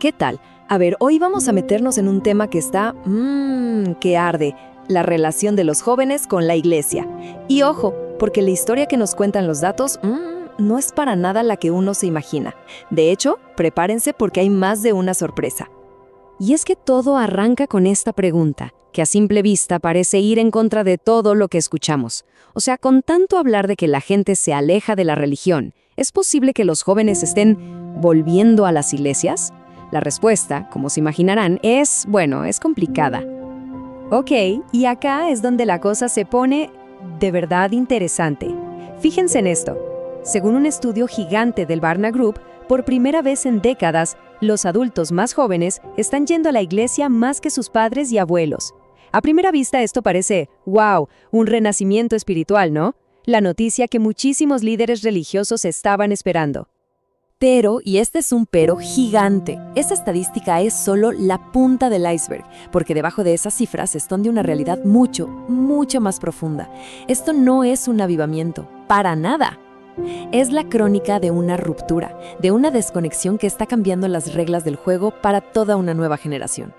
¿Qué tal? A ver, hoy vamos a meternos en un tema que está, que arde, la relación de los jóvenes con la iglesia. Y ojo, porque la historia que nos cuentan los datos, no es para nada la que uno se imagina. De hecho, prepárense porque hay más de una sorpresa. Y es que todo arranca con esta pregunta, que a simple vista parece ir en contra de todo lo que escuchamos. O sea, con tanto hablar de que la gente se aleja de la religión, ¿es posible que los jóvenes estén volviendo a las iglesias? La respuesta, como se imaginarán, es complicada. Ok, y acá es donde la cosa se pone de verdad interesante. Fíjense en esto. Según un estudio gigante del Barna Group, por primera vez en décadas, los adultos más jóvenes están yendo a la iglesia más que sus padres y abuelos. A primera vista esto parece, ¡wow!, un renacimiento espiritual, ¿no? La noticia que muchísimos líderes religiosos estaban esperando. Pero, y este es un pero gigante, esa estadística es solo la punta del iceberg, porque debajo de esas cifras se esconde una realidad mucho más profunda. Esto no es un avivamiento, para nada. Es la crónica de una ruptura, de una desconexión que está cambiando las reglas del juego para toda una nueva generación.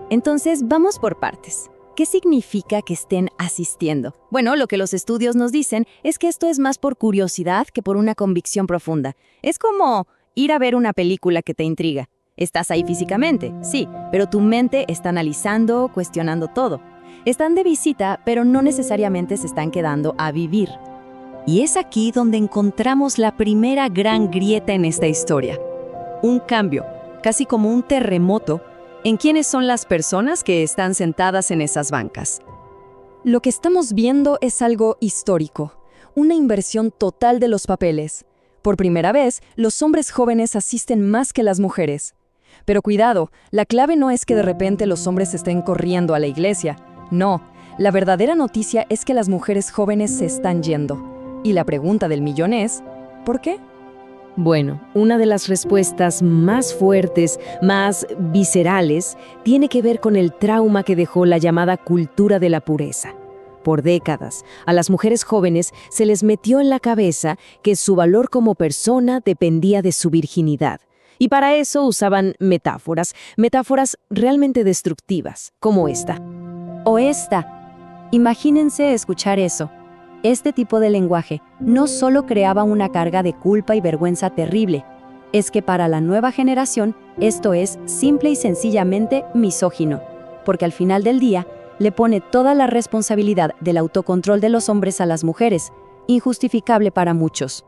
Entonces, vamos por partes. ¿Qué significa que estén asistiendo? Bueno, lo que los estudios nos dicen es que esto es más por curiosidad que por una convicción profunda. Es como ir a ver una película que te intriga. Estás ahí físicamente, sí, pero tu mente está analizando, cuestionando todo. Están de visita, pero no necesariamente se están quedando a vivir. Y es aquí donde encontramos la primera gran grieta en esta historia. Un cambio, casi como un terremoto, en quiénes son las personas que están sentadas en esas bancas. Lo que estamos viendo es algo histórico, una inversión total de los papeles. Por primera vez, los hombres jóvenes asisten más que las mujeres. Pero cuidado, la clave no es que de repente los hombres estén corriendo a la iglesia. No, la verdadera noticia es que las mujeres jóvenes se están yendo. Y la pregunta del millón es, ¿por qué? Bueno, una de las respuestas más fuertes, más viscerales, tiene que ver con el trauma que dejó la llamada cultura de la pureza. Por décadas, a las mujeres jóvenes se les metió en la cabeza que su valor como persona dependía de su virginidad. Y para eso usaban metáforas realmente destructivas, como esta. O esta. Imagínense escuchar eso. Este tipo de lenguaje no solo creaba una carga de culpa y vergüenza terrible, es que para la nueva generación esto es simple y sencillamente misógino, porque al final del día le pone toda la responsabilidad del autocontrol de los hombres a las mujeres, injustificable para muchos.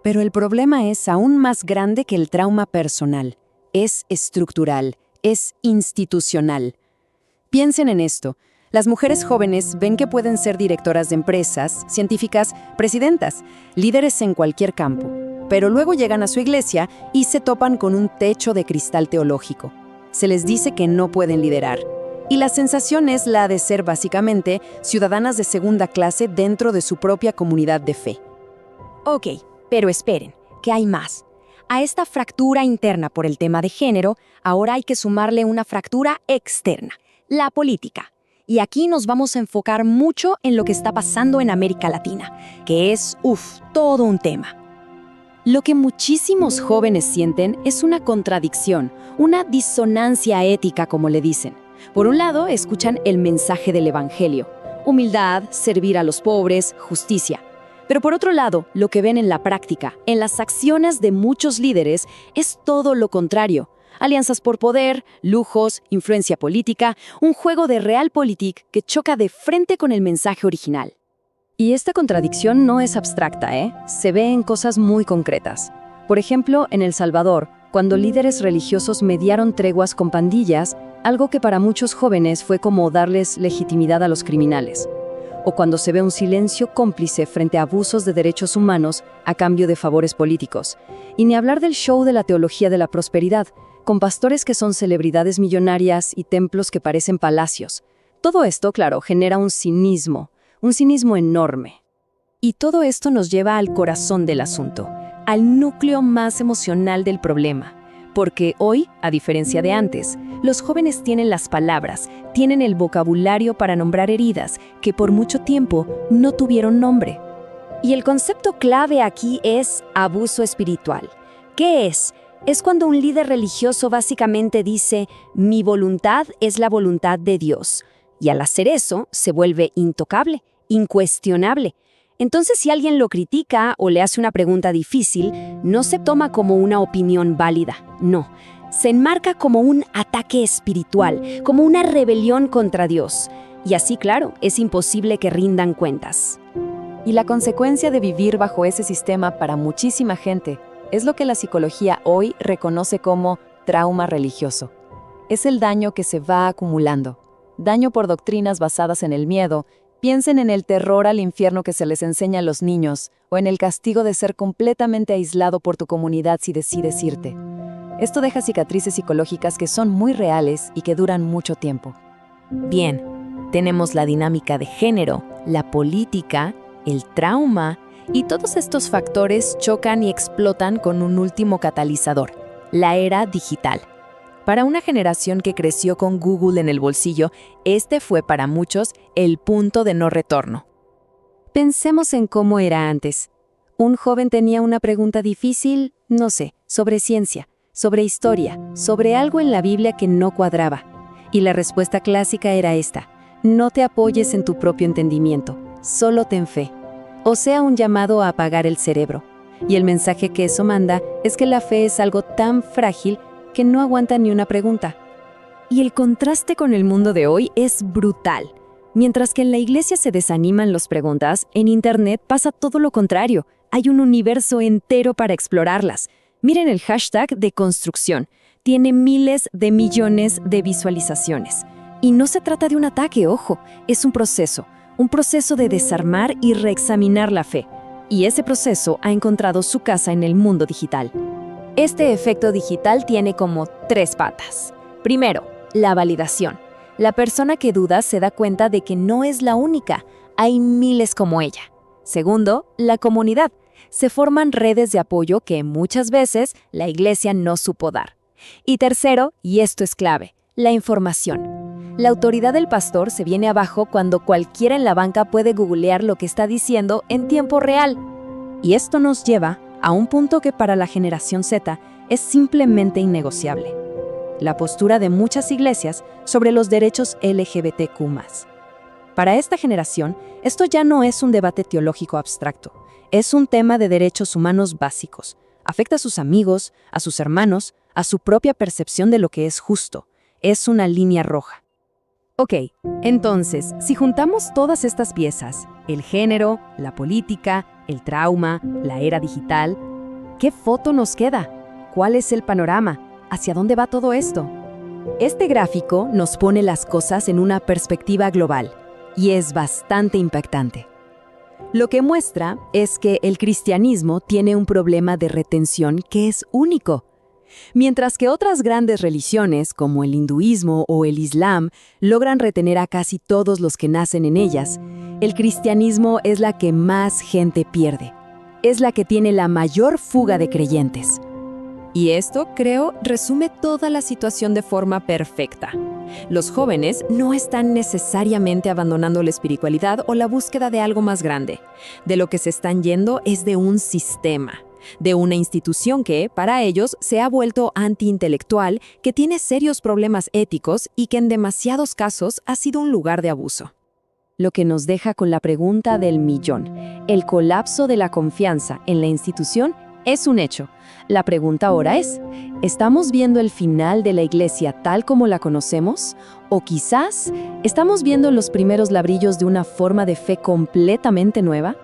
Pero el problema es aún más grande que el trauma personal, es estructural, es institucional. Piensen en esto. Las mujeres jóvenes ven que pueden ser directoras de empresas, científicas, presidentas, líderes en cualquier campo, pero luego llegan a su iglesia y se topan con un techo de cristal teológico. Se les dice que no pueden liderar, y la sensación es la de ser básicamente ciudadanas de segunda clase dentro de su propia comunidad de fe. Ok, pero esperen, que hay más. A esta fractura interna por el tema de género, ahora hay que sumarle una fractura externa, la política. Y aquí nos vamos a enfocar mucho en lo que está pasando en América Latina, que es, todo un tema. Lo que muchísimos jóvenes sienten es una contradicción, una disonancia ética, como le dicen. Por un lado, escuchan el mensaje del Evangelio: humildad, servir a los pobres, justicia. Pero por otro lado, lo que ven en la práctica, en las acciones de muchos líderes, es todo lo contrario. Alianzas por poder, lujos, influencia política, un juego de realpolitik que choca de frente con el mensaje original. Y esta contradicción no es abstracta, se ve en cosas muy concretas. Por ejemplo, en El Salvador, cuando líderes religiosos mediaron treguas con pandillas, algo que para muchos jóvenes fue como darles legitimidad a los criminales. O cuando se ve un silencio cómplice frente a abusos de derechos humanos a cambio de favores políticos. Y ni hablar del show de la teología de la prosperidad, con pastores que son celebridades millonarias y templos que parecen palacios. Todo esto, claro, genera un cinismo enorme. Y todo esto nos lleva al corazón del asunto, al núcleo más emocional del problema. Porque hoy, a diferencia de antes, los jóvenes tienen las palabras, tienen el vocabulario para nombrar heridas que por mucho tiempo no tuvieron nombre. Y el concepto clave aquí es abuso espiritual. ¿Qué es? Es cuando un líder religioso básicamente dice, mi voluntad es la voluntad de Dios. Y al hacer eso, se vuelve intocable, incuestionable. Entonces, si alguien lo critica o le hace una pregunta difícil, no se toma como una opinión válida, no. Se enmarca como un ataque espiritual, como una rebelión contra Dios. Y así, claro, es imposible que rindan cuentas. Y la consecuencia de vivir bajo ese sistema para muchísima gente es lo que la psicología hoy reconoce como trauma religioso. Es el daño que se va acumulando. Daño por doctrinas basadas en el miedo. Piensen en el terror al infierno que se les enseña a los niños, o en el castigo de ser completamente aislado por tu comunidad si decides irte. Esto deja cicatrices psicológicas que son muy reales y que duran mucho tiempo. Bien, tenemos la dinámica de género, la política, el trauma, y todos estos factores chocan y explotan con un último catalizador, la era digital. Para una generación que creció con Google en el bolsillo, este fue para muchos el punto de no retorno. Pensemos en cómo era antes. Un joven tenía una pregunta difícil, no sé, sobre ciencia, sobre historia, sobre algo en la Biblia que no cuadraba. Y la respuesta clásica era esta: no te apoyes en tu propio entendimiento, solo ten fe. O sea, un llamado a apagar el cerebro. Y el mensaje que eso manda es que la fe es algo tan frágil que no aguanta ni una pregunta. Y el contraste con el mundo de hoy es brutal. Mientras que en la iglesia se desaniman las preguntas, en Internet pasa todo lo contrario. Hay un universo entero para explorarlas. Miren el hashtag de construcción. Tiene miles de millones de visualizaciones. Y no se trata de un ataque, ojo, es un proceso de desarmar y reexaminar la fe. Y ese proceso ha encontrado su casa en el mundo digital. Este efecto digital tiene como 3 patas. Primero, la validación. La persona que duda se da cuenta de que no es la única, hay miles como ella. Segundo, la comunidad. Se forman redes de apoyo que muchas veces la iglesia no supo dar. Y tercero, y esto es clave, la información. La autoridad del pastor se viene abajo cuando cualquiera en la banca puede googlear lo que está diciendo en tiempo real. Y esto nos lleva a un punto que para la generación Z es simplemente innegociable: la postura de muchas iglesias sobre los derechos LGBTQ+. Para esta generación, esto ya no es un debate teológico abstracto, es un tema de derechos humanos básicos. Afecta a sus amigos, a sus hermanos, a su propia percepción de lo que es justo. Es una línea roja. Ok, entonces, si juntamos todas estas piezas, el género, la política, el trauma, la era digital, ¿qué foto nos queda? ¿Cuál es el panorama? ¿Hacia dónde va todo esto? Este gráfico nos pone las cosas en una perspectiva global y es bastante impactante. Lo que muestra es que el cristianismo tiene un problema de retención que es único. Mientras que otras grandes religiones, como el hinduismo o el islam, logran retener a casi todos los que nacen en ellas, el cristianismo es la que más gente pierde. Es la que tiene la mayor fuga de creyentes. Y esto, creo, resume toda la situación de forma perfecta. Los jóvenes no están necesariamente abandonando la espiritualidad o la búsqueda de algo más grande. De lo que se están yendo es de un sistema, de una institución que, para ellos, se ha vuelto antiintelectual, que tiene serios problemas éticos y que en demasiados casos ha sido un lugar de abuso. Lo que nos deja con la pregunta del millón. El colapso de la confianza en la institución es un hecho. La pregunta ahora es, ¿estamos viendo el final de la iglesia tal como la conocemos? ¿O quizás estamos viendo los primeros ladrillos de una forma de fe completamente nueva?